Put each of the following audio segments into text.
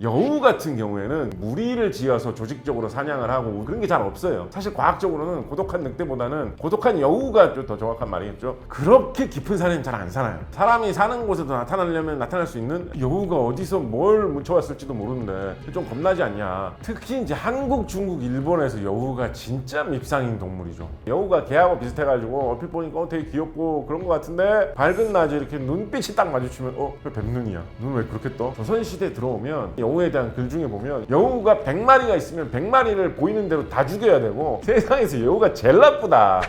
여우 같은 경우에는 무리를 지어서 조직적으로 사냥을 하고 그런 게 잘 없어요. 사실 과학적으로는 고독한 늑대보다는 고독한 여우가 좀 더 정확한 말이겠죠. 그렇게 깊은 산에는 잘 안 살아요. 사람이 사는 곳에도 나타나려면 나타날 수 있는 여우가 어디서 뭘 묻혀왔을지도 모르는데 좀 겁나지 않냐. 특히 이제 한국, 중국, 일본에서 여우가 진짜 밉상인 동물이죠. 여우가 개하고 비슷해가지고 얼핏 보니까 되게 귀엽고 그런 것 같은데 밝은 낮에 이렇게 눈빛이 딱 마주치면 왜 뱀눈이야? 눈 왜 그렇게 떠? 조선시대 들어오면 여우에 대한 글 중에 보면 여우가 100마리가 있으면 100마리를 보이는 대로 다 죽여야 되고 세상에서 여우가 제일 나쁘다.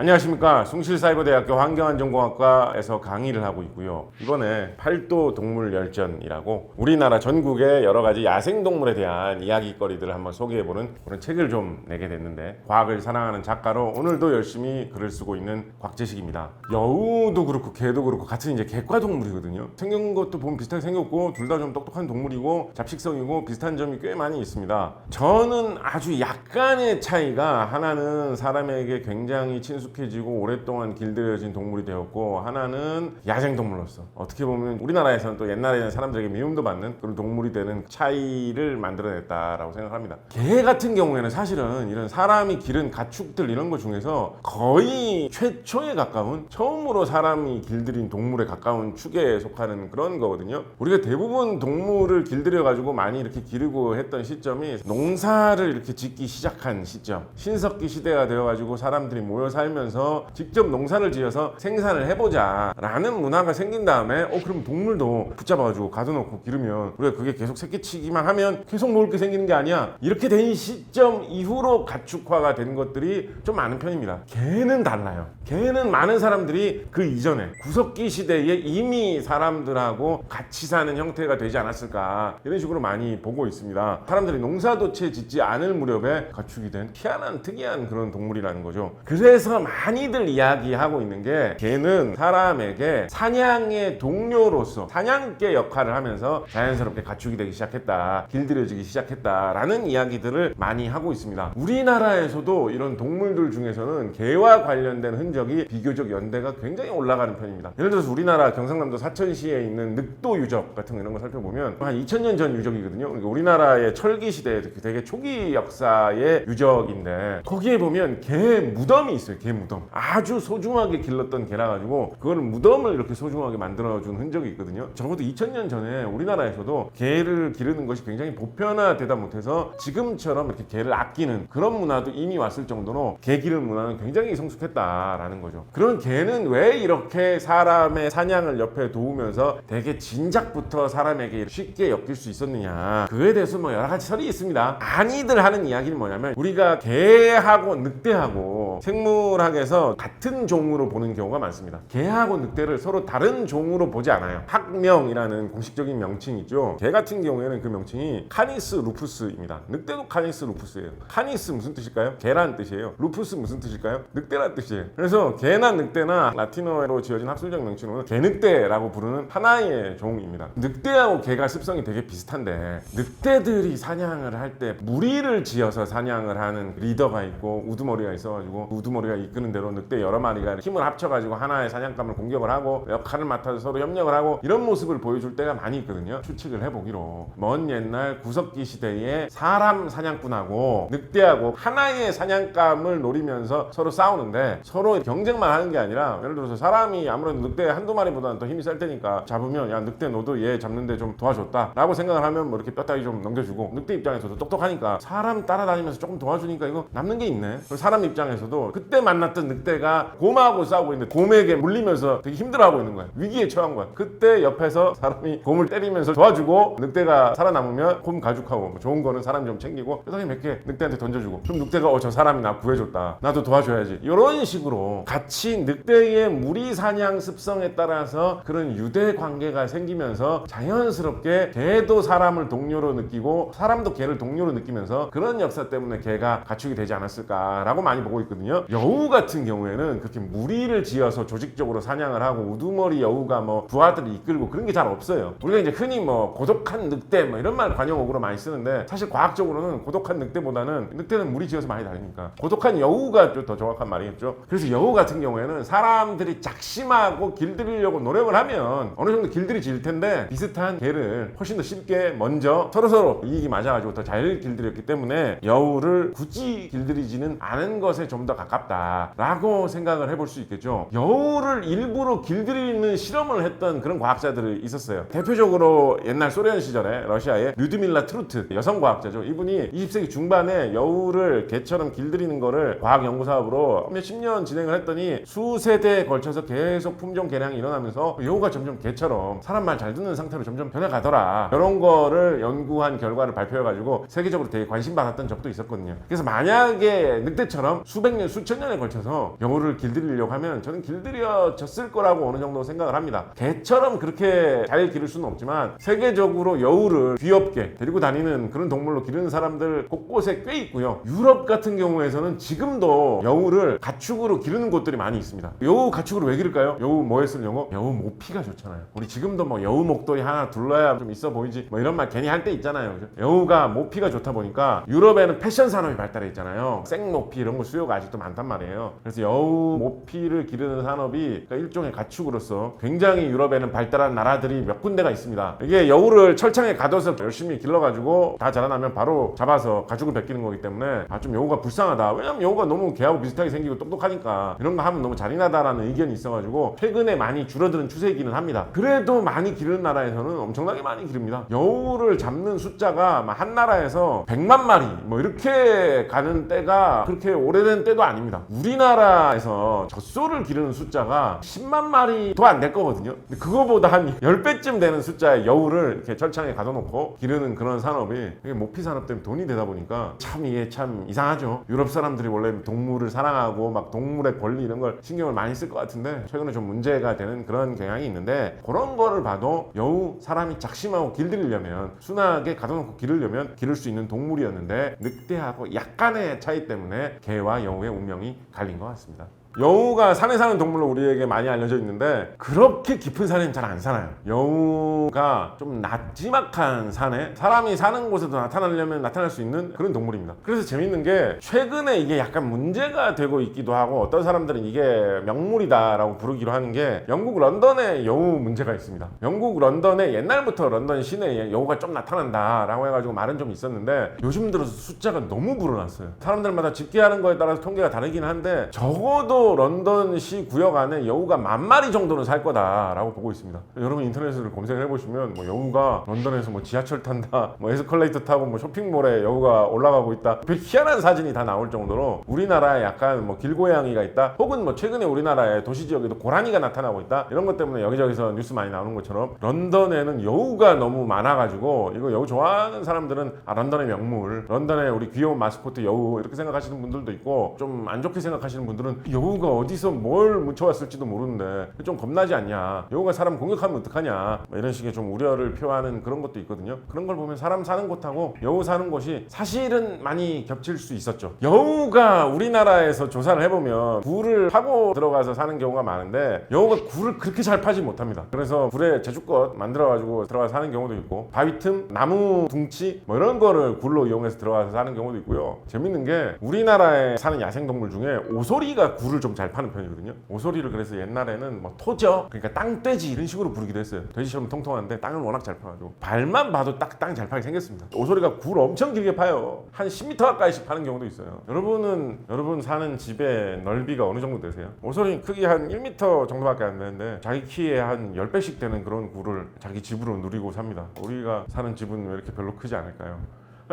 안녕하십니까. 숭실사이버대학교 환경안전공학과에서 강의를 하고 있고요. 이번에 팔도 동물열전이라고 우리나라 전국의 여러 가지 야생동물에 대한 이야기거리들을 한번 소개해보는 그런 책을 좀 내게 됐는데, 과학을 사랑하는 작가로 오늘도 열심히 글을 쓰고 있는 곽재식입니다. 여우도 그렇고 개도 그렇고 같은 이제 객과동물이거든요. 생긴 것도 보면 비슷하게 생겼고 둘 다 좀 똑똑한 동물이고 잡식성이고 비슷한 점이 꽤 많이 있습니다. 저는 아주 약간의 차이가, 하나는 사람에게 굉장히 친숙해지고 오랫동안 길들여진 동물이 되었고, 하나는 야생동물로서 어떻게 보면 우리나라에서는 또 옛날에는 사람들에게 미움도 받는 그런 동물이 되는 차이를 만들어냈다라고 생각합니다. 개 같은 경우에는 사실은 이런 사람이 기른 가축들 이런 것 중에서 거의 최초에 가까운, 처음으로 사람이 길들인 동물에 가까운 축에 속하는 그런 거거든요. 우리가 대부분 동물을 길들여 가지고 많이 이렇게 기르고 했던 시점이 농사를 이렇게 짓기 시작한 시점, 신석기 시대가 되어 가지고 사람들이 모여 살면서 직접 농사를 지어서 생산을 해보자 라는 문화가 생긴 다음에 그럼 동물도 붙잡아가지고 가둬놓고 기르면 우리가 그게 계속 새끼치기만 하면 계속 먹을 게 생기는 게 아니야, 이렇게 된 시점 이후로 가축화가 된 것들이 좀 많은 편입니다. 개는 달라요. 개는 많은 사람들이 그 이전에 구석기 시대에 이미 사람들하고 같이 사는 형태가 되지 않았을까, 이런 식으로 많이 보고 있습니다. 사람들이 농사도 채 짓지 않을 무렵에 가축이 된 희한한 특이한 그런 동물이라는 거죠. 그래서 많이들 이야기하고 있는 게, 개는 사람에게 사냥의 동료로서 사냥개 역할을 하면서 자연스럽게 가축이 되기 시작했다, 길들여지기 시작했다라는 이야기들을 많이 하고 있습니다. 우리나라에서도 이런 동물들 중에서는 개와 관련된 흔적이 비교적 연대가 굉장히 올라가는 편입니다. 예를 들어서 우리나라 경상남도 사천시에 있는 늑도 유적 같은 거 이런 거 살펴보면 한 2000년 전 유적이거든요. 그러니까 우리나라의 철기 시대에 되게 초기 역사의 유적인데, 거기에 보면 개 무덤이 있어요. 개 무덤. 아주 소중하게 길렀던 개라 가지고 그걸 무덤을 이렇게 소중하게 만들어준 흔적이 있거든요. 적어도 2000년 전에 우리나라에서도 개를 기르는 것이 굉장히 보편화되다 못해서 지금처럼 이렇게 개를 아끼는 그런 문화도 이미 왔을 정도로 개 기르는 문화는 굉장히 성숙했다라는 거죠. 그런 개는 왜 이렇게 사람의 사냥을 옆에 도우면서 되게 진작부터 사람에게 쉽게 엮일 수 있었느냐, 그에 대해서 뭐 여러 가지 설이 있습니다. 많이들 하는 이야기는 뭐냐면, 우리가 개하고 늑대하고 생물학에서 같은 종으로 보는 경우가 많습니다. 개하고 늑대를 서로 다른 종으로 보지 않아요. 학명이라는 공식적인 명칭이 있죠. 개 같은 경우에는 그 명칭이 카니스 루푸스입니다. 늑대도 카니스 루푸스예요. 카니스 무슨 뜻일까요? 개라는 뜻이에요. 루푸스 무슨 뜻일까요? 늑대라는 뜻이에요. 그래서 개나 늑대나 라틴어로 지어진 학술적 명칭으로는 개늑대라고 부르는 하나의 종입니다. 늑대하고 개가 습성이 되게 비슷한데, 늑대들이 사냥을 할 때 무리를 지어서 사냥을 하는 리더가 있고 우두머리가 있어가지고 우두머리가 이끄는 대로 늑대 여러 마리가 힘을 합쳐가지고 하나의 사냥감을 공격을 하고 역할을 맡아서 서로 협력을 하고, 이런 모습을 보여줄 때가 많이 있거든요. 추측을 해보기로 먼 옛날 구석기 시대에 사람 사냥꾼하고 늑대하고 하나의 사냥감을 노리면서 서로 싸우는데, 서로 경쟁만 하는 게 아니라, 예를 들어서 사람이 아무래도 늑대 한두 마리보다는 더 힘이 셀 테니까 잡으면, 야 늑대 너도 얘 잡는데 좀 도와줬다 라고 생각을 하면 뭐 이렇게 뼈다귀 좀 넘겨주고, 늑대 입장에서도 똑똑하니까 사람 따라다니면서 조금 도와주니까 이거 남는 게 있네. 사람 입장에서도 그때 만났던 늑대가 곰하고 싸우고 있는데 곰에게 물리면서 되게 힘들어하고 있는 거야. 위기에 처한 거야. 그때 옆에서 사람이 곰을 때리면서 도와주고, 늑대가 살아남으면 곰 가죽하고 뭐 좋은 거는 사람 좀 챙기고 뼈다귀 몇 개 늑대한테 던져주고, 그럼 늑대가 저 사람이 나 구해줬다, 나도 도와줘야지, 이런 식으로 같이 늑대의 무리 사냥 습성에 따라서 그런 유대 관계가 생기면서 자연스럽게 개도 사람을 동료로 느끼고 사람도 개를 동료로 느끼면서 그런 역사 때문에 개가 가축이 되지 않았을까라고 많이 보고 있거든요. 있거든요. 여우 같은 경우에는 그렇게 무리를 지어서 조직적으로 사냥을 하고 우두머리 여우가 뭐 부하들을 이끌고 그런 게 잘 없어요. 우리가 이제 흔히 뭐 고독한 늑대 뭐 이런 말 관용어구로 많이 쓰는데 사실 과학적으로는 고독한 늑대보다는 늑대는 무리 지어서 많이 다니니까 고독한 여우가 좀 더 정확한 말이겠죠. 그래서 여우 같은 경우에는 사람들이 작심하고 길들이려고 노력을 하면 어느 정도 길들이질 텐데 비슷한 개를 훨씬 더 쉽게 먼저 서로서로 이익이 맞아가지고 더 잘 길들였기 때문에 여우를 굳이 길들이지는 않은 것에 좀 더 가깝다라고 생각을 해볼 수 있겠죠. 여우를 일부러 길들이는 실험을 했던 그런 과학자들이 있었어요. 대표적으로 옛날 소련 시절에 러시아의 류드밀라 트루트 여성 과학자죠. 이분이 20세기 중반에 여우를 개처럼 길들이는 거를 과학 연구 사업으로 몇십 년 진행을 했더니 수세대에 걸쳐서 계속 품종 개량이 일어나면서 여우가 점점 개처럼 사람 말 잘 듣는 상태로 점점 변해가더라. 이런 거를 연구한 결과를 발표해가지고 세계적으로 되게 관심받았던 적도 있었거든요. 그래서 만약에 늑대처럼 수백 년, 수천 년에 걸쳐서 여우를 길들이려고 하면 저는 길들여졌을 거라고 어느 정도 생각을 합니다. 개처럼 그렇게 잘 기를 수는 없지만 세계적으로 여우를 귀엽게 데리고 다니는 그런 동물로 기르는 사람들 곳곳에 꽤 있고요. 유럽 같은 경우에서는 지금도 여우를 가축으로 기르는 곳들이 많이 있습니다. 여우 가축으로 왜 기를까요? 여우 뭐에 쓸 용어? 여우 모피가 좋잖아요. 우리 지금도 뭐 여우 목도리 하나 둘러야 좀 있어 보이지 뭐 이런 말 괜히 할 때 있잖아요. 그죠? 여우가 모피가 좋다 보니까 유럽에는 패션 산업이 발달해 있잖아요. 생모피 이런 거 수요가 아직도 많단 말이에요. 그래서 여우 모피를 기르는 산업이 그러니까 일종의 가축으로서 굉장히 유럽에는 발달한 나라들이 몇 군데가 있습니다. 이게 여우를 철창에 가둬서 열심히 길러가지고 다 자라나면 바로 잡아서 가죽을 벗기는 거기 때문에 좀 여우가 불쌍하다. 왜냐면 여우가 너무 개하고 비슷하게 생기고 똑똑하니까 이런 거 하면 너무 잔인하다라는 의견이 있어가지고 최근에 많이 줄어드는 추세이기는 합니다. 그래도 많이 기르는 나라에서는 엄청나게 많이 기릅니다. 여우를 잡는 숫자가 한 나라에서 100만 마리 뭐 이렇게 가는 때가 그렇게 오래된 때도 아닙니다. 우리나라에서 젖소를 기르는 숫자가 10만 마리도 안 될 거거든요. 근데 그거보다 한 10배쯤 되는 숫자의 여우를 이렇게 철창에 가둬놓고 기르는 그런 산업이 이게 모피 산업 때문에 돈이 되다 보니까 참 이게 참 이상하죠. 유럽 사람들이 원래 동물을 사랑하고 막 동물의 권리 이런 걸 신경을 많이 쓸 것 같은데 최근에 좀 문제가 되는 그런 경향이 있는데 그런 거를 봐도 여우 사람이 작심하고 길들이려면 순하게 가둬놓고 기르려면 기를 수 있는 동물이었는데 늑대하고 약간의 차이 때문에 개와 여우의 운명이 갈린 것 같습니다. 여우가 산에 사는 동물로 우리에게 많이 알려져 있는데 그렇게 깊은 산에는 잘 안 살아요. 여우가 좀 나지막한 산에 사람이 사는 곳에도 나타나려면 나타날 수 있는 그런 동물입니다. 그래서 재밌는 게 최근에 이게 약간 문제가 되고 있기도 하고 어떤 사람들은 이게 명물이다라고 부르기로 하는 게 영국 런던에 여우 문제가 있습니다. 영국 런던에 옛날부터 런던 시내에 여우가 좀 나타난다라고 해가지고 말은 좀 있었는데 요즘 들어서 숫자가 너무 불어났어요. 사람들마다 집계하는 거에 따라서 통계가 다르긴 한데 적어도 런던시 구역 안에 여우가 10,000마리 정도는 살 거다라고 보고 있습니다. 여러분 인터넷을 검색을 해보시면 뭐 여우가 런던에서 뭐 지하철 탄다, 뭐 에스컬레이터 타고 뭐 쇼핑몰에 여우가 올라가고 있다, 별 희한한 사진이 다 나올 정도로 우리나라에 약간 뭐 길고양이가 있다, 혹은 뭐 최근에 우리나라의 도시 지역에도 고라니가 나타나고 있다, 이런 것 때문에 여기저기서 뉴스 많이 나오는 것처럼 런던에는 여우가 너무 많아가지고 이거 여우 좋아하는 사람들은 런던의 명물, 런던의 우리 귀여운 마스코트 여우 이렇게 생각하시는 분들도 있고 좀 안 좋게 생각하시는 분들은 여우가 어디서 뭘 묻혀왔을지도 모르는데 좀 겁나지 않냐, 여우가 사람 공격하면 어떡하냐, 뭐 이런 식의 좀 우려를 표하는 그런 것도 있거든요. 그런 걸 보면 사람 사는 곳하고 여우 사는 곳이 사실은 많이 겹칠 수 있었죠. 여우가 우리나라에서 조사를 해보면 굴을 파고 들어가서 사는 경우가 많은데 여우가 굴을 그렇게 잘 파지 못합니다. 그래서 굴에 제주껏 만들어가지고 들어가서 사는 경우도 있고 바위 틈, 나무 둥치 뭐 이런 거를 굴로 이용해서 들어가서 사는 경우도 있고요. 재밌는 게 우리나라에 사는 야생동물 중에 오소리가 굴을 좀 잘 파는 편이거든요. 오소리를 그래서 옛날에는 뭐 토저, 그러니까 땅돼지 이런 식으로 부르기도 했어요. 돼지처럼 통통한데 땅을 워낙 잘 파가지고 발만 봐도 딱 땅 잘 파게 생겼습니다. 오소리가 굴 엄청 길게 파요. 한 10m 가까이씩 파는 경우도 있어요. 여러분 사는 집의 넓이가 어느 정도 되세요? 오소리 크기 한 1m 정도밖에 안 되는데 자기 키에 한 10배씩 되는 그런 굴을 자기 집으로 누리고 삽니다. 우리가 사는 집은 왜 이렇게 별로 크지 않을까요?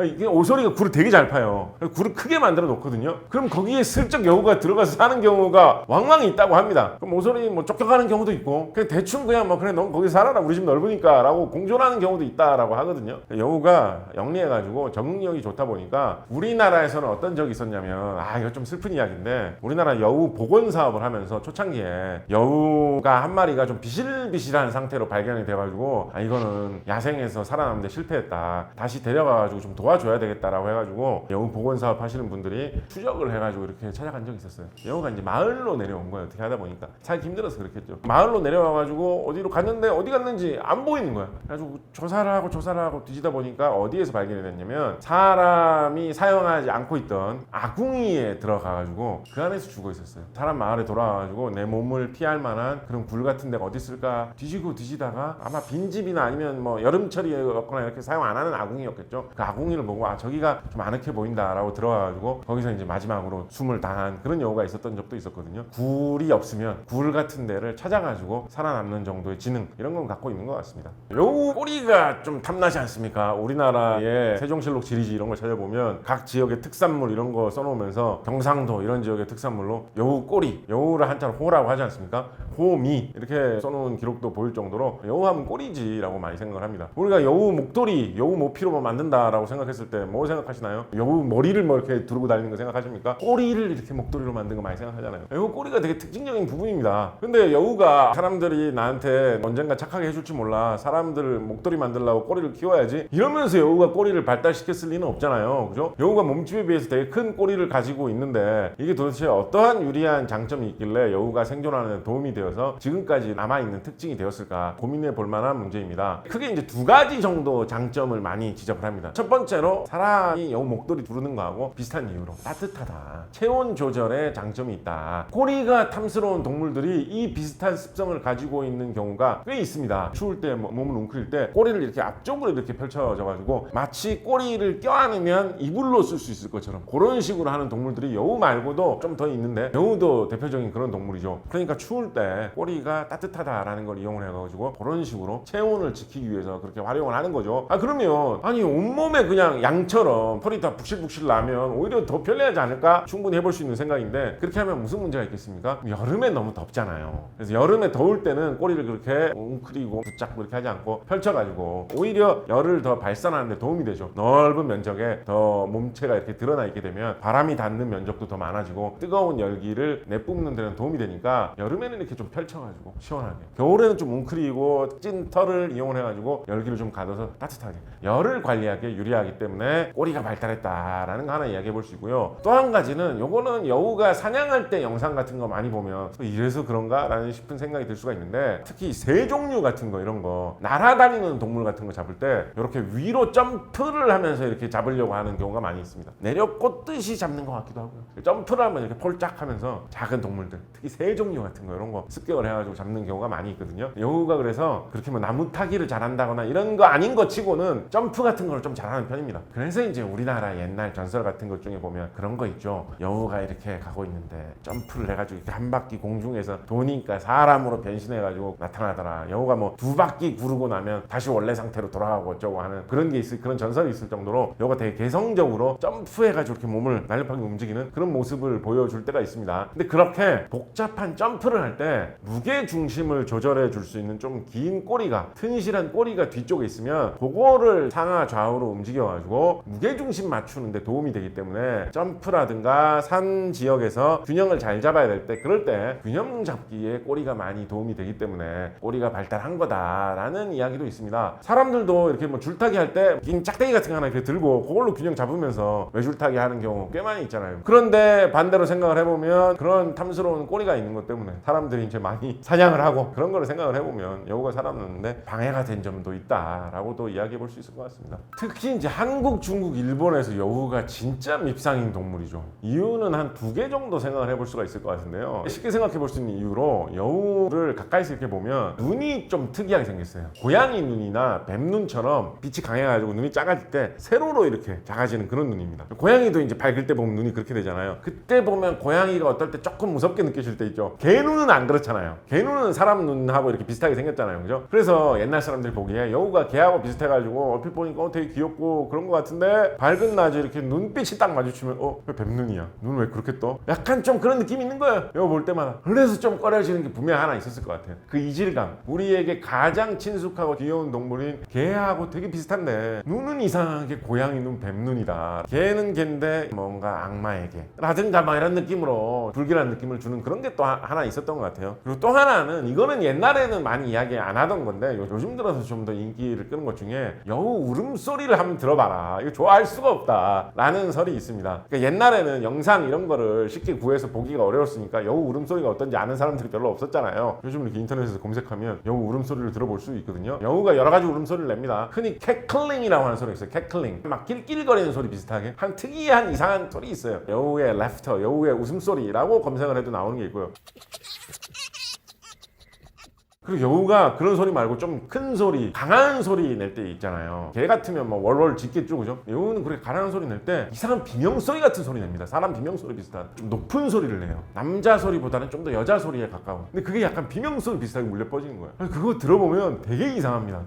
이게 오소리가 굴을 되게 잘 파요. 굴을 크게 만들어 놓거든요. 그럼 거기에 슬쩍 여우가 들어가서 사는 경우가 왕왕 있다고 합니다. 그럼 오소리 뭐 쫓겨가는 경우도 있고 그냥 대충 그냥 뭐 그래 넌 거기 살아라 우리 집 넓으니까 라고 공존하는 경우도 있다라고 하거든요. 여우가 영리해가지고 적응력이 좋다 보니까 우리나라에서는 어떤 적이 있었냐면 이거 좀 슬픈 이야기인데 우리나라 여우 복원 사업을 하면서 초창기에 여우가 한 마리가 좀 비실비실한 상태로 발견이 돼가지고 이거는 야생에서 살아남는데 실패했다, 다시 데려가가지고 좀 도와줘야 되겠다라고 해가지고 여우 복원 사업 하시는 분들이 추적을 해가지고 이렇게 찾아간 적이 있었어요. 여우가 이제 마을로 내려온 거예요. 어떻게 하다 보니까 살기 힘들어서 그렇겠죠. 마을로 내려와가지고 어디로 갔는데 어디 갔는지 안 보이는 거야. 그래가지고 조사를 하고 뒤지다 보니까 어디에서 발견이 됐냐면 사람이 사용하지 않고 있던 아궁이에 들어가가지고 그 안에서 죽어 있었어요. 사람 마을에 돌아와가지고 내 몸을 피할 만한 그런 굴 같은 데가 어디 있을까 뒤지다가 아마 빈집이나 아니면 뭐 여름철이었거나 이렇게 사용 안 하는 아궁이였겠죠. 그 아궁이를 보고 아 저기가 좀 아늑해 보인다라고 들어가가지고 거기서 이제 마지막으로 숨을 다한 그런 여우가 있었던 적도 있었거든요. 굴이 없으면 굴 같은 데를 찾아가지고 살아남는 정도의 지능 이런 건 갖고 있는 것 같습니다. 여우 꼬리가 좀 탐나지 않습니까? 우리나라의 세종실록 지리지 이런 걸 찾아보면 각 지역의 특산물 이런 거 써놓으면서 경상도 이런 지역의 특산물로 여우 꼬리, 여우를 한자로 호라고 하지 않습니까? 호미 이렇게 써놓은 기록도 보일 정도로 여우하면 꼬리지라고 많이 생각을 합니다. 우리가 여우 목도리, 여우 모피로 뭐 만든다라고 생각했을 때 뭐 생각하시나요? 여우 머리를 뭐 이렇게 두르고 다니는 거 생각하십니까? 꼬리를 이렇게 목도리로 만든 거 많이 생각하잖아요. 여우 꼬리가 되게 특징적인 부분입니다. 근데 여우가 사람들이 나한테 언젠가 착하게 해줄지 몰라, 사람들 목도리 만들려고 꼬리를 키워야지 이러면서 여우가 꼬리를 발달시켰을 리는 없잖아요. 그죠? 여우가 몸집에 비해서 되게 큰 꼬리를 가지고 있는데 이게 도대체 어떠한 유리한 장점이 있길래 여우가 생존하는 데 도움이 되어서 지금까지 남아있는 특징이 되었을까 고민해 볼 만한 문제입니다. 크게 이제 두 가지 정도 장점을 많이 지적을 합니다. 첫 번째로 사람이 여우 목도리 두르는 거하고 비슷한 이유로 따뜻하다. 체온 조절에 장점이 있다. 꼬리가 탐스러운 동물들이 이 비슷한 습성을 가지고 있는 경우가 꽤 있습니다. 추울 때 몸을 웅크릴 때 꼬리를 이렇게 앞쪽으로 이렇게 펼쳐져 가지고 마치 꼬리를 껴안으면 이불로 쓸 수 있을 것처럼 그런 식으로 하는 동물들이 여우 말고도 좀 더 있는데 여우도 대표적인 그런 동물이죠. 그러니까 추울 때 꼬리가 따뜻하다라는 걸 이용을 해가지고 그런 식으로 체온을 지키기 위해서 그렇게 활용을 하는 거죠. 그러면 아니 온몸에 그냥 양처럼 털이 다 북실북실 나면 오히려 더 편리하지 않을까? 충분히 해볼 수 있는 생각인데 그렇게 하면 무슨 문제가 있겠습니까? 여름에 너무 덥잖아요. 그래서 여름에 더울 때는 꼬리를 그렇게 웅크리고 붙잡고 이렇게 하지 않고 펼쳐가지고 오히려 열을 더 발산하는 데 도움이 되죠. 넓은 면적에 더 몸체가 이렇게 드러나 있게 되면 바람이 닿는 면적도 더 많아지고 뜨거운 열기를 내뿜는 데는 도움이 되니까 여름에는 이렇게 좀 펼쳐가지고 시원하게, 겨울에는 좀 웅크리고 찐 털을 이용을 해가지고 열기를 좀 가둬서 따뜻하게, 열을 관리하기에 유리하기 때문에 꼬리가 발달했다라는 거 하나 이야기해 볼 수 있고요. 또 한 가지는 요거는 여우가 사냥할 때 영상 같은 거 많이 보면 이래서 그런가 라는 싶은 생각이 들 수가 있는데, 특히 새 종류 같은 거 이런 거 날아다니는 동물 같은 거 잡을 때 이렇게 위로 점프를 하면서 이렇게 잡으려고 하는 경우가 많이 있습니다. 내려 꽂듯이 잡는 것 같기도 하고요. 점프를 하면 이렇게 폴짝 하면서 작은 동물들, 특히 새 종류 같은 거 이런 거 습격을 해가지고 잡는 경우가 많이 있거든요. 여우가 그래서 그렇게 뭐 나무 타기를 잘한다거나 이런 거 아닌 거 치고는 점프 같은 걸 좀 잘하는 편입니다. 그래서 이제 우리나라 옛날 전설 같은 것 중에 보면 그런 거 있죠. 여우가 이렇게 가고 있는데 점프를 해가지고 이렇게 한 바퀴 공중에서 도니까 사람으로 변신해가지고 나타나더라. 여우가 뭐 두 바퀴 구르고 나면 다시 원래 상태로 돌아가고 어쩌고 하는 그런 게 있을, 그런 전설이 있을 정도로 여우가 되게 개성적으로 점프해가지고 이렇게 몸을 날렵하게 움직이는 그런 모습을 보여줄 때가 있습니다. 근데 그렇게 복잡한 점프를 할 때 무게 중심을 조절해 줄 수 있는 좀 긴 꼬리가, 튼실한 꼬리가 뒤쪽에 있으면 그거를 상하 좌우로 움직여가지고 무게 중심 맞추는데 도움이 되기 때문에 점프라든가 산 지역에서 균형을 잘 잡아야 될 때, 그럴 때 균형 잡기에 꼬리가 많이 도움이 되기 때문에 꼬리가 발달한 거다라는 이야기도 있습니다. 사람들도 이렇게 뭐 줄타기 할 때 긴 짝대기 같은 거 하나 이렇게 들고 그걸로 균형 잡으면서 외줄타기 하는 경우 꽤 많이 있잖아요. 그런데 반대로 생각을 해보면 그런 탐스러운 꼬리가 있는 것 때문에 사람들이 이제 많이 사냥을 하고 그런 거를 생각을 해보면 여우가 살아남는데 방해가 된 점도 있다라고도 이야기해 볼 수 있을 것 같습니다. 특히 이제 한국, 중국, 일본에서 여우가 진짜 밉상인 동물이죠. 이유는 한 두 개 정도 생각을 해볼 수가 있을 것 같은데요. 쉽게 생각해 볼 수 있는 이유로 여우를 가까이서 이렇게 보면 눈이 좀 특이하게 생겼어요. 고양이 눈이나 뱀 눈처럼 빛이 강해가지고 눈이 작아질 때 세로로 이렇게 작아지는 그런 눈입니다. 고양이도 이제 밝을 때 보면 눈이 그렇게 되잖아요. 그때 보면 고양이가 어떨 때 조금 무섭게 느껴질 때 있죠. 개 눈은 안 그렇잖아요. 개 눈은 사람 눈하고 이렇게 비슷하게 생겼잖아요. 그죠? 그래서 옛날 사람들이 보기에 여우가 개하고 비슷해가지고 얼핏 보니까 되게 귀엽고 그런 것 같은데 밝은 낮에 이렇게 눈빛이 딱 마주치면 왜 뱀눈이야? 눈 왜 그렇게 떠? 약간 좀 그런 느낌이 있는 거예요. 여우 볼 때마다. 그래서 좀 꺼려지는 게 분명 하나 있었을 것 같아요. 그 이질감. 우리에게 가장 친숙하고 귀여운 동물인 개하고 되게 비슷한데 눈은 이상하게 고양이 눈, 뱀눈이다. 개는 개인데 뭔가 악마의 개 라든가 막 이런 느낌으로 불길한 느낌을 주는 그런 게 또 하나 있었던 것 같아요. 그리고 또 하나는, 이거는 옛날에는 많이 이야기 안 하던 건데 요즘 들어서 좀 더 인기를 끄는 것 중에 여우 울음소리를 한번 들어봐라. 이거 좋아할 수가 없다 라는 설이 있습니다. 그러니까 옛날에는 영상 이런 거를 쉽게 구해서 보기가 어려웠으니까 여우 울음소리가 어떤지 아는 사람들이 별로 없었잖아요. 요즘 이렇게 인터넷에서 검색하면 여우 울음소리를 들어볼 수 있거든요. 여우가 여러 가지 울음소리를 냅니다. 흔히 캐클링이라고 하는 소리가 있어요. 캐클링. 막 낄낄거리는 소리 비슷하게 한 특이한 이상한 소리 있어요. 여우의 레프터, 여우의 웃음소리라고 검색을 해도 나오는 게 있고요. 그리고 여우가 그런 소리 말고 좀 큰 소리, 강한 소리 낼 때 있잖아요. 개 같으면 뭐 월월 짖겠죠, 그죠? 여우는 그렇게 강한 소리 낼 때 이상한 비명소리 같은 소리 냅니다. 사람 비명소리 비슷한 좀 높은 소리를 내요. 남자 소리보다는 좀 더 여자 소리에 가까운. 근데 그게 약간 비명소리 비슷하게 울려 퍼지는 거예요. 그거 들어보면 되게 이상합니다.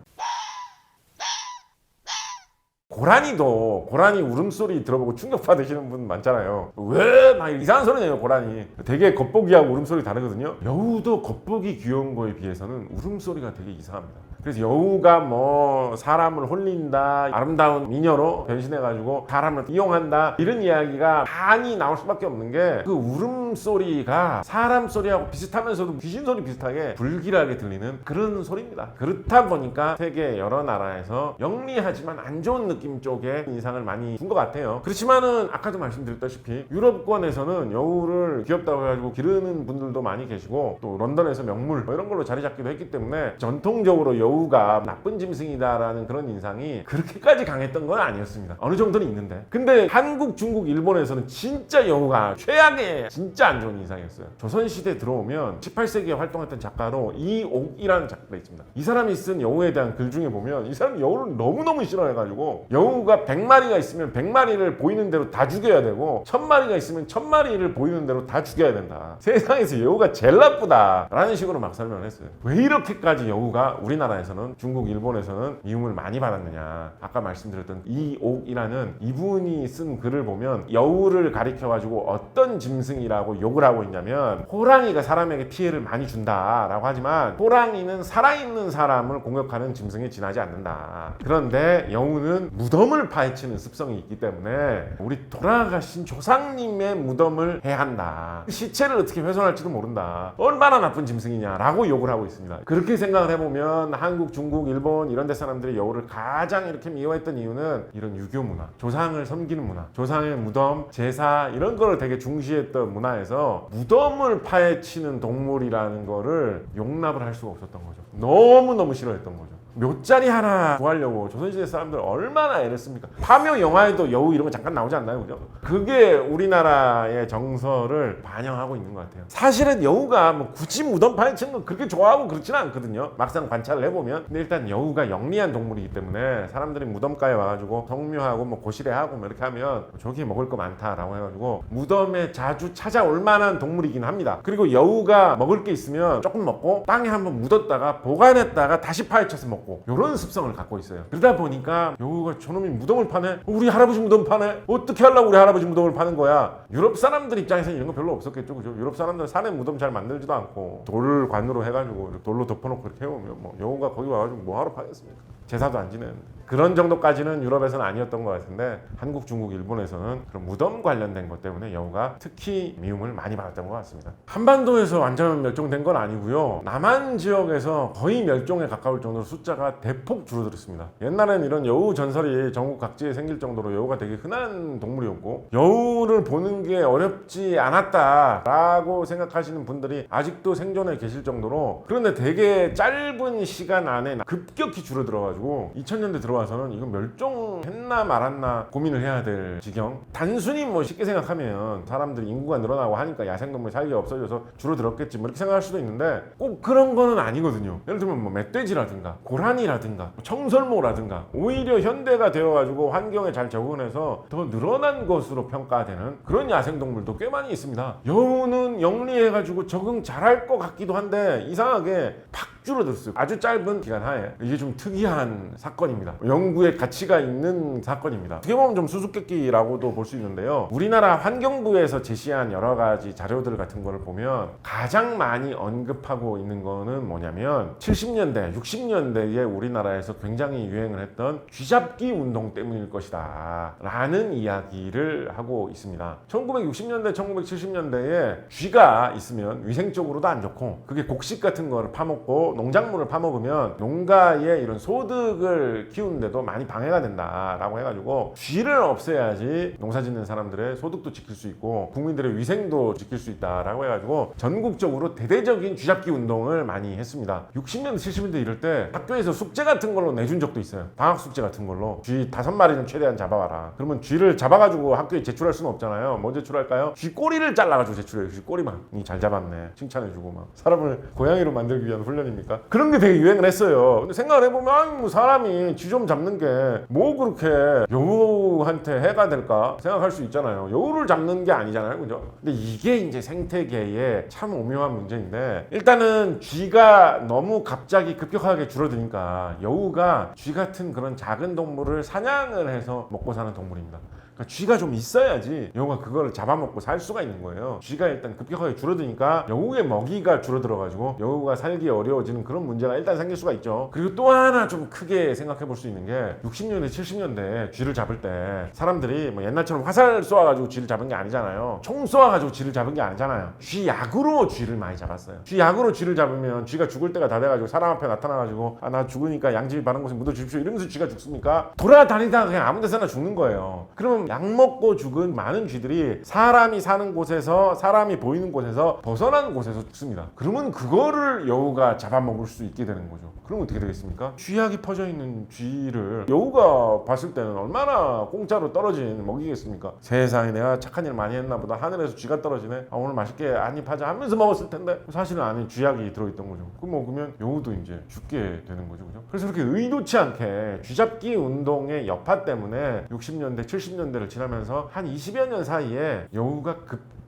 고라니 울음소리 들어보고 충격받으시는 분 많잖아요. 왜 막 이상한 소리 내요, 고라니. 되게 겉보기하고 울음소리 다르거든요. 여우도 겉보기 귀여운 거에 비해서는 울음소리가 되게 이상합니다. 그래서 여우가 뭐 사람을 홀린다, 아름다운 미녀로 변신해가지고 사람을 이용한다, 이런 이야기가 많이 나올 수밖에 없는 게 그 울음소리가 사람 소리하고 비슷하면서도 귀신 소리 비슷하게 불길하게 들리는 그런 소리입니다. 그렇다 보니까 세계 여러 나라에서 영리하지만 안 좋은 느낌 쪽에 인상을 많이 준 것 같아요. 그렇지만은 아까도 말씀드렸다시피 유럽권에서는 여우를 귀엽다고 해가지고 기르는 분들도 많이 계시고, 또 런던에서 명물 뭐 이런 걸로 자리 잡기도 했기 때문에 전통적으로 여우가 나쁜 짐승이다라는 그런 인상이 그렇게까지 강했던 건 아니었습니다. 어느 정도는 있는데, 근데 한국, 중국, 일본에서는 진짜 여우가 최악의 진짜 안 좋은 인상이었어요. 조선시대 들어오면 18세기에 활동했던 작가로 이옥이라는 작가가 있습니다. 이 사람이 쓴 여우에 대한 글 중에 보면 이 사람이 여우를 너무너무 싫어해가지고 여우가 100마리가 있으면 100마리를 보이는 대로 다 죽여야 되고 1000마리가 있으면 1000마리를 보이는 대로 다 죽여야 된다. 세상에서 여우가 제일 나쁘다 라는 식으로 막 설명을 했어요. 왜 이렇게까지 여우가 우리나라에서는, 중국, 일본에서는 미움을 많이 받았느냐. 아까 말씀드렸던 이옥이라는 이분이 쓴 글을 보면 여우를 가리켜가지고 어떤 짐승이라고 욕을 하고 있냐면, 호랑이가 사람에게 피해를 많이 준다라고 하지만 호랑이는 살아있는 사람을 공격하는 짐승에 지나지 않는다. 그런데 여우는 무덤을 파헤치는 습성이 있기 때문에 우리 돌아가신 조상님의 무덤을 해한다. 시체를 어떻게 훼손할지도 모른다. 얼마나 나쁜 짐승이냐라고 욕을 하고 있습니다. 그렇게 생각을 해보면 한국, 중국, 일본 이런 데 사람들이 여우를 가장 이렇게 미워했던 이유는 이런 유교 문화, 조상을 섬기는 문화, 조상의 무덤, 제사 이런 거를 되게 중시했던 문화에서 무덤을 파헤치는 동물이라는 거를 용납을 할 수가 없었던 거죠. 너무너무 싫어했던 거죠. 묘자리 하나 구하려고 조선시대 사람들 얼마나 애를 씁니까? 파묘 영화에도 여우 이런 거 잠깐 나오지 않나요? 그죠? 그게 우리나라의 정서를 반영하고 있는 것 같아요. 사실은 여우가 뭐 굳이 무덤 파헤치는 거 그렇게 좋아하고 그렇지는 않거든요. 막상 관찰을 해보면. 근데 일단 여우가 영리한 동물이기 때문에 사람들이 무덤가에 와가지고 성묘하고 뭐 고시래하고 뭐 이렇게 하면 저기에 먹을 거 많다라고 해가지고 무덤에 자주 찾아올 만한 동물이긴 합니다. 그리고 여우가 먹을 게 있으면 조금 먹고 땅에 한번 묻었다가 보관했다가 다시 파헤쳐서 먹고 이런 습성을 갖고 있어요. 그러다 보니까 여우가 저놈이 무덤을 파네? 우리 할아버지 무덤 파네? 어떻게 하려고 우리 할아버지 무덤을 파는 거야? 유럽 사람들 입장에서는 이런 거 별로 없었겠죠, 그죠? 유럽 사람들은 산에 무덤 잘 만들지도 않고 돌관으로 해가지고 돌로 덮어놓고 이렇게 해오면 뭐 여우가 거기 와가지고 뭐 하러 파겠습니까? 제사도 안 지내는데. 그런 정도까지는 유럽에서는 아니었던 것 같은데 한국, 중국, 일본에서는 그런 무덤 관련된 것 때문에 여우가 특히 미움을 많이 받았던 것 같습니다. 한반도에서 완전 멸종된 건 아니고요. 남한 지역에서 거의 멸종에 가까울 정도로 숫자가 대폭 줄어들었습니다. 옛날에는 이런 여우 전설이 전국 각지에 생길 정도로 여우가 되게 흔한 동물이었고 여우를 보는 게 어렵지 않았다라고 생각하시는 분들이 아직도 생존해 계실 정도로, 그런데 되게 짧은 시간 안에 급격히 줄어들어가지고 2000년대 들어와서는 이건 멸종했나 말았나 고민을 해야 될 지경. 단순히 뭐 쉽게 생각하면 사람들이 인구가 늘어나고 하니까 야생동물 살기가 없어져서 줄어들었겠지 뭐 이렇게 생각할 수도 있는데 꼭 그런 거는 아니거든요. 예를 들면 뭐 멧돼지라든가 고라니라든가 청설모라든가 오히려 현대가 되어가지고 환경에 잘 적응해서 더 늘어난 것으로 평가되는 그런 야생동물도 꽤 많이 있습니다. 여우는 영리해가지고 적응 잘할 것 같기도 한데 이상하게 팍 줄어들었어요. 아주 짧은 기간 하에. 이게 좀 특이한 사건입니다. 연구의 가치가 있는 사건입니다. 어떻게 보면 좀 수수께끼라고도 볼 수 있는데요. 우리나라 환경부에서 제시한 여러 가지 자료들 같은 거를 보면 가장 많이 언급하고 있는 거는 뭐냐면 70년대, 60년대에 우리나라에서 굉장히 유행을 했던 쥐잡기 운동 때문일 것이다 라는 이야기를 하고 있습니다. 1960년대, 1970년대에 쥐가 있으면 위생적으로도 안 좋고 그게 곡식 같은 거를 파먹고 농작물을 파먹으면 농가의 이런 소득을 키운다 키우는데도 많이 방해가 된다라고 해가지고 쥐를 없애야지 농사 짓는 사람들의 소득도 지킬 수 있고 국민들의 위생도 지킬 수 있다라고 해가지고 전국적으로 대대적인 쥐잡기 운동을 많이 했습니다. 60년대 70년대 이럴 때 학교에서 숙제 같은 걸로 내준 적도 있어요. 방학 숙제 같은 걸로 쥐 5마리는 최대한 잡아와라. 그러면 쥐를 잡아가지고 학교에 제출할 수는 없잖아요. 뭐 제출할까요? 쥐 꼬리를 잘라가지고 제출해요. 쥐 꼬리만. 잘 잡았네 칭찬해주고 막. 사람을 고양이로 만들기 위한 훈련입니까? 그런 게 되게 유행을 했어요. 근데 생각을 해보면 아니 뭐 사람이 쥐 좀 잡는 게 뭐 그렇게 여우한테 해가 될까 생각할 수 있잖아요. 여우를 잡는 게 아니잖아요, 그죠? 근데 이게 이제 생태계의 참 오묘한 문제인데, 일단은 쥐가 너무 갑자기 급격하게 줄어드니까 여우가 쥐 같은 그런 작은 동물을 사냥을 해서 먹고 사는 동물입니다. 그러니까 쥐가 좀 있어야지 여우가 그걸 잡아먹고 살 수가 있는 거예요. 쥐가 일단 급격하게 줄어드니까 여우의 먹이가 줄어들어가지고 여우가 살기 어려워지는 그런 문제가 일단 생길 수가 있죠. 그리고 또 하나 좀 크게 생각해 볼 수 있는 게 60년대 70년대 쥐를 잡을 때 사람들이 뭐 옛날처럼 화살 쏘아가지고 쥐를 잡은 게 아니잖아요. 총 쏘아가지고 쥐를 잡은 게 아니잖아요. 쥐약으로 쥐를 많이 잡았어요. 쥐약으로 쥐를 잡으면 쥐가 죽을 때가 다 돼가지고 사람 앞에 나타나가지고 아 나 죽으니까 양지비 바른 곳에 묻어주십시오 이러면서 쥐가 죽습니까? 돌아다니다가 그냥 아무 데서나 죽는 거예요. 그러면 약 먹고 죽은 많은 쥐들이 사람이 사는 곳에서, 사람이 보이는 곳에서 벗어난 곳에서 죽습니다. 그러면 그거를 여우가 잡아먹을 수 있게 되는 거죠. 그럼 어떻게 되겠습니까? 쥐약이 퍼져 있는 쥐를 여우가 봤을 때는 얼마나 공짜로 떨어진 먹이겠습니까? 세상에 내가 착한 일 많이 했나 보다. 하늘에서 쥐가 떨어지네. 아, 오늘 맛있게 한입 하자 하면서 먹었을 텐데 사실은 안에 쥐약이 들어있던 거죠. 그럼 먹으면 여우도 이제 죽게 되는 거죠. 그죠? 그래서 그렇게 의도치 않게 쥐잡기 운동의 여파 때문에 60년대 70년대를 지나면서 한 20여 년 사이에 여우가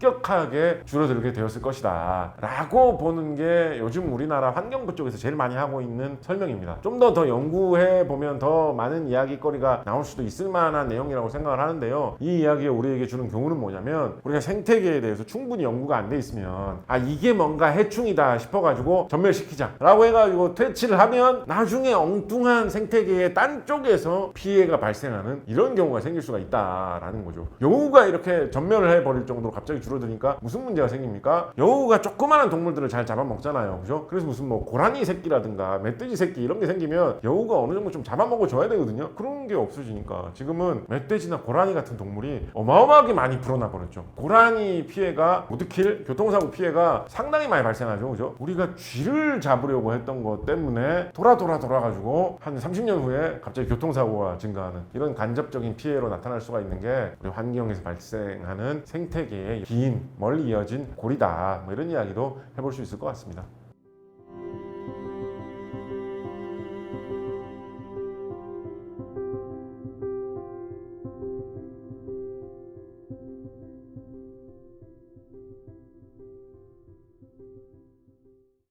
급격하게 줄어들게 되었을 것이다 라고 보는 게 요즘 우리나라 환경부 쪽에서 제일 많이 하고 있는 설명입니다. 좀 더 연구해 보면 더 많은 이야기거리가 나올 수도 있을 만한 내용이라고 생각을 하는데요. 이 이야기가 우리에게 주는 교훈은 뭐냐면, 우리가 생태계에 대해서 충분히 연구가 안 돼 있으면 아 이게 뭔가 해충이다 싶어가지고 전멸시키자 라고 해가지고 퇴치를 하면 나중에 엉뚱한 생태계의 딴 쪽에서 피해가 발생하는 이런 경우가 생길 수가 있다라는 거죠. 여우가 이렇게 전멸을 해버릴 정도로 갑자기 줄어드니까 무슨 문제가 생깁니까? 여우가 조그마한 동물들을 잘 잡아먹잖아요. 그죠? 그래서 무슨 뭐 고라니 새끼라든가 멧돼지 새끼 이런 게 생기면 여우가 어느 정도 좀 잡아먹어 줘야 되거든요. 그런 게 없어지니까 지금은 멧돼지나 고라니 같은 동물이 어마어마하게 많이 불어나 버렸죠. 고라니 피해가, 로드킬, 교통사고 피해가 상당히 많이 발생하죠. 그죠? 우리가 쥐를 잡으려고 했던 것 때문에 돌아가지고 한 30년 후에 갑자기 교통사고가 증가하는 이런 간접적인 피해로 나타날 수가 있는 게 우리 환경에서 발생하는 생태계의 긴 멀리 이어진 고리다, 뭐 이런 이야기도 해볼 수 있을 것 같습니다.